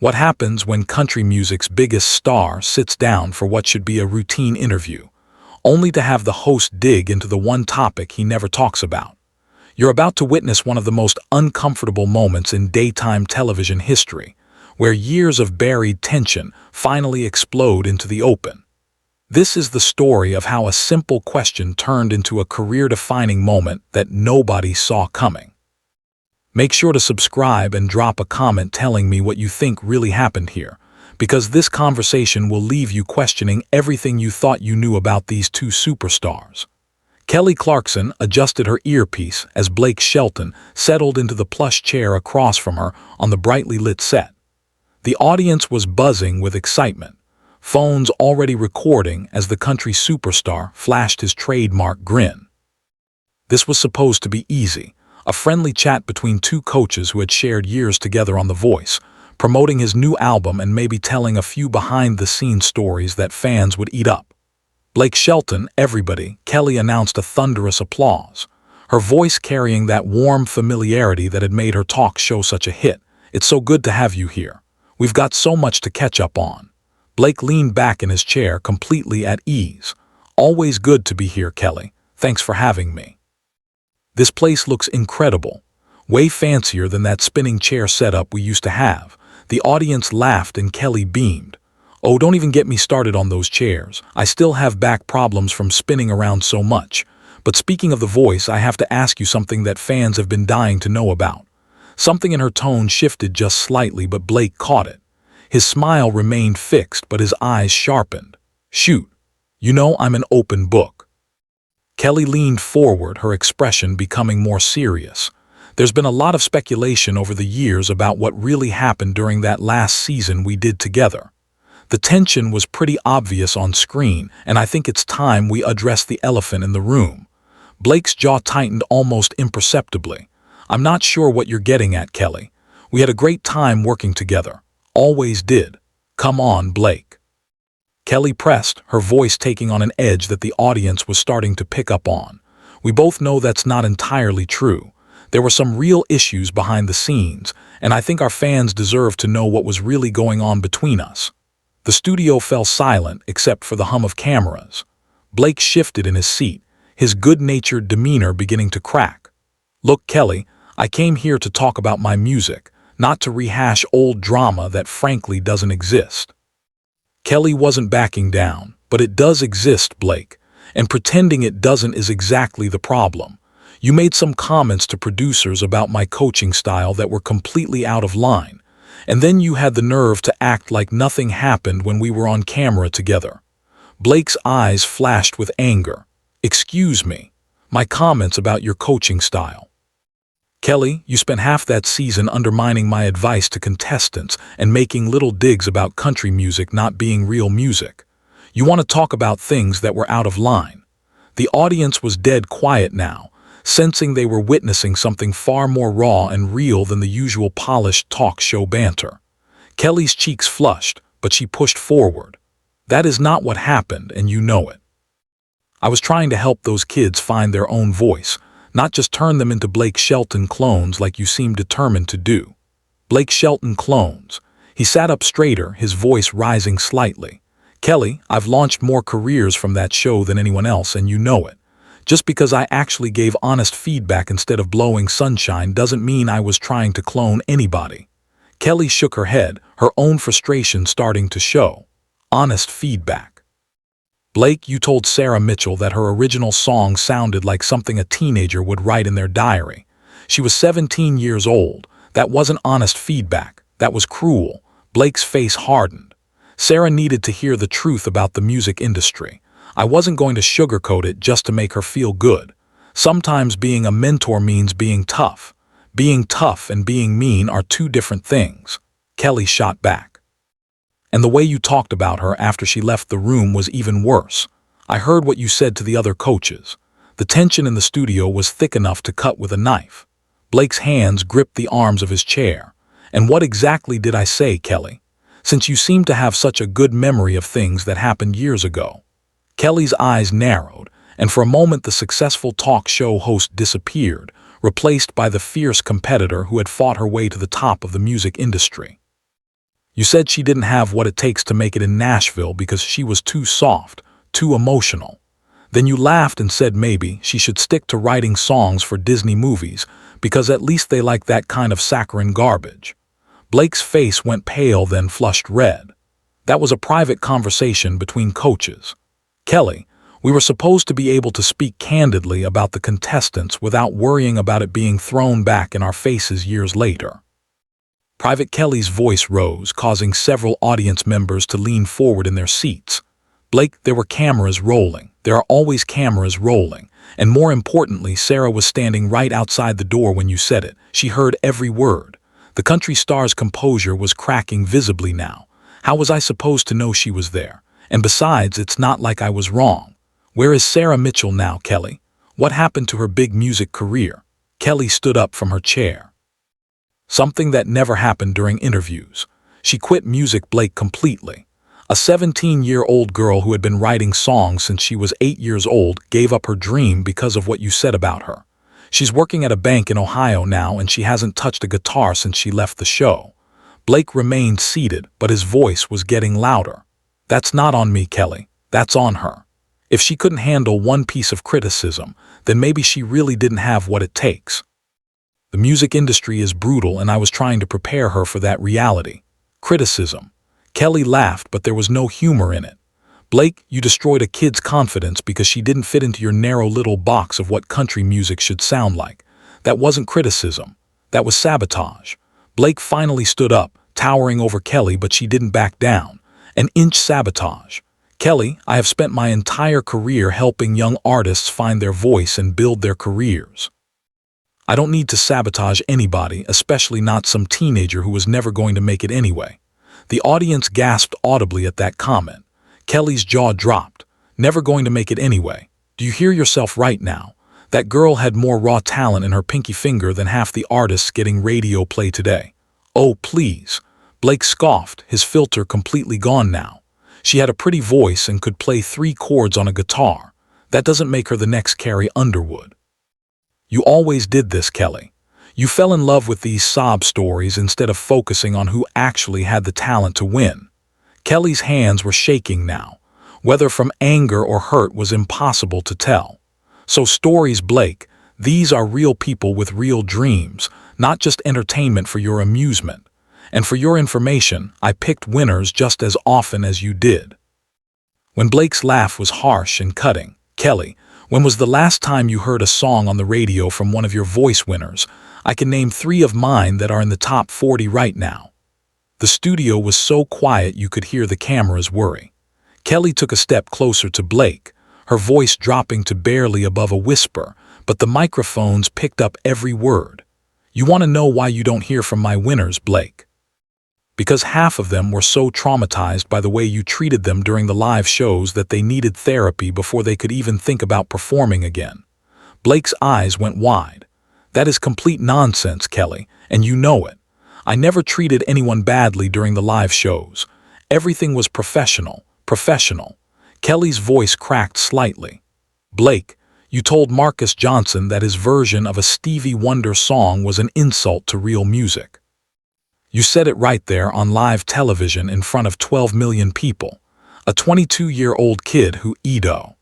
What happens when country music's biggest star sits down for what should be a routine interview, only to have the host dig into the one topic he never talks about? You're about to witness one of the most uncomfortable moments in daytime television history, where years of buried tension finally explode into the open. This is the story of how a simple question turned into a career-defining moment that nobody saw coming. Make sure to subscribe and drop a comment telling me what you think really happened here, because this conversation will leave you questioning everything you thought you knew about these two superstars. Kelly Clarkson adjusted her earpiece as Blake Shelton settled into the plush chair across from her on the brightly lit set. The audience was buzzing with excitement, phones already recording as the country superstar flashed his trademark grin. This was supposed to be easy, a friendly chat between two coaches who had shared years together on The Voice, promoting his new album and maybe telling a few behind-the-scenes stories that fans would eat up. Blake Shelton, everybody, Kelly announced a thunderous applause, her voice carrying that warm familiarity that had made her talk show such a hit. "It's so good to have you here. We've got so much to catch up on." Blake leaned back in his chair, completely at ease. "Always good to be here, Kelly. Thanks for having me. This place looks incredible. Way fancier than that spinning chair setup we used to have." The audience laughed and Kelly beamed. "Oh, don't even get me started on those chairs. I still have back problems from spinning around so much. But speaking of The Voice, I have to ask you something that fans have been dying to know about." Something in her tone shifted just slightly, but Blake caught it. His smile remained fixed, but his eyes sharpened. "Shoot. You know I'm an open book." Kelly leaned forward, her expression becoming more serious. "There's been a lot of speculation over the years about what really happened during that last season we did together. The tension was pretty obvious on screen, and I think it's time we address the elephant in the room." Blake's jaw tightened almost imperceptibly. "I'm not sure what you're getting at, Kelly. We had a great time working together. Always did. Come on, Blake." Kelly pressed, her voice taking on an edge that the audience was starting to pick up on. "We both know that's not entirely true. There were some real issues behind the scenes, and I think our fans deserve to know what was really going on between us." The studio fell silent except for the hum of cameras. Blake shifted in his seat, his good-natured demeanor beginning to crack. "Look, Kelly, I came here to talk about my music, not to rehash old drama that frankly doesn't exist." Kelly wasn't backing down. "But it does exist, Blake, and pretending it doesn't is exactly the problem. You made some comments to producers about my coaching style that were completely out of line, and then you had the nerve to act like nothing happened when we were on camera together." Blake's eyes flashed with anger. "Excuse me, my comments about your coaching style. Kelly, you spent half that season undermining my advice to contestants and making little digs about country music not being real music. You want to talk about things that were out of line." The audience was dead quiet now, sensing they were witnessing something far more raw and real than the usual polished talk show banter. Kelly's cheeks flushed, but she pushed forward. "That is not what happened, and you know it. I was trying to help those kids find their own voice, not just turn them into Blake Shelton clones like you seem determined to do." Blake Shelton clones. He sat up straighter, his voice rising slightly. "Kelly, I've launched more careers from that show than anyone else, and you know it. Just because I actually gave honest feedback instead of blowing sunshine doesn't mean I was trying to clone anybody." Kelly shook her head, her own frustration starting to show. "Honest feedback. Blake, you told Sarah Mitchell that her original song sounded like something a teenager would write in their diary. She was 17 years old. That wasn't honest feedback. That was cruel." Blake's face hardened. "Sarah needed to hear the truth about the music industry. I wasn't going to sugarcoat it just to make her feel good. Sometimes being a mentor means being tough. Being tough and being mean are two different things." Kelly shot back. "And the way you talked about her after she left the room was even worse. I heard what you said to the other coaches." The tension in the studio was thick enough to cut with a knife. Blake's hands gripped the arms of his chair. "And what exactly did I say, Kelly? Since you seem to have such a good memory of things that happened years ago." Kelly's eyes narrowed, and for a moment the successful talk show host disappeared, replaced by the fierce competitor who had fought her way to the top of the music industry. You said she didn't have what it takes to make it in Nashville because she was too soft, too emotional. Then you laughed and said maybe she should stick to writing songs for Disney movies because at least they like that kind of saccharine garbage. Blake's face went pale, then flushed red. That was a private conversation between coaches. Kelly, we were supposed to be able to speak candidly about the contestants without worrying about it being thrown back in our faces years later. Private Kelly's voice rose, causing several audience members to lean forward in their seats. Blake, there were cameras rolling. There are always cameras rolling. And more importantly, Sarah was standing right outside the door when you said it. She heard every word. The country star's composure was cracking visibly now. How was I supposed to know she was there? And besides, it's not like I was wrong. Where is Sarah Mitchell now, Kelly? What happened to her big music career? Kelly stood up from her chair. Something that never happened during interviews. She quit music, Blake, completely. A 17-year-old girl who had been writing songs since she was 8 years old gave up her dream because of what you said about her. She's working at a bank in Ohio now, and she hasn't touched a guitar since she left the show. Blake remained seated, but his voice was getting louder. That's not on me, Kelly. That's on her. If she couldn't handle one piece of criticism, then maybe she really didn't have what it takes. The music industry is brutal, and I was trying to prepare her for that reality. Criticism. Kelly laughed, but there was no humor in it. Blake, you destroyed a kid's confidence because she didn't fit into your narrow little box of what country music should sound like. That wasn't criticism. That was sabotage. Blake finally stood up, towering over Kelly, but she didn't back down. An inch sabotage. Kelly, I have spent my entire career helping young artists find their voice and build their careers. I don't need to sabotage anybody, especially not some teenager who was never going to make it anyway. The audience gasped audibly at that comment. Kelly's jaw dropped. Never going to make it anyway. Do you hear yourself right now? That girl had more raw talent in her pinky finger than half the artists getting radio play today. Oh, please. Blake scoffed, his filter completely gone now. She had a pretty voice and could play 3 chords on a guitar. That doesn't make her the next Carrie Underwood. You always did this, Kelly. You fell in love with these sob stories instead of focusing on who actually had the talent to win. Kelly's hands were shaking now. Whether from anger or hurt was impossible to tell. So stories, Blake, these are real people with real dreams, not just entertainment for your amusement. And for your information, I picked winners just as often as you did. When Blake's laugh was harsh and cutting, Kelly, when was the last time you heard a song on the radio from one of your voice winners? I can name 3 of mine that are in the top 40 right now. The studio was so quiet you could hear the cameras worry. Kelly took a step closer to Blake, her voice dropping to barely above a whisper, but the microphones picked up every word. You want to know why you don't hear from my winners, Blake? Because half of them were so traumatized by the way you treated them during the live shows that they needed therapy before they could even think about performing again. Blake's eyes went wide. That is complete nonsense, Kelly, and you know it. I never treated anyone badly during the live shows. Everything was professional. Kelly's voice cracked slightly. Blake, you told Marcus Johnson that his version of a Stevie Wonder song was an insult to real music. You said it right there on live television in front of 12 million people. A 22-year-old kid who Edo.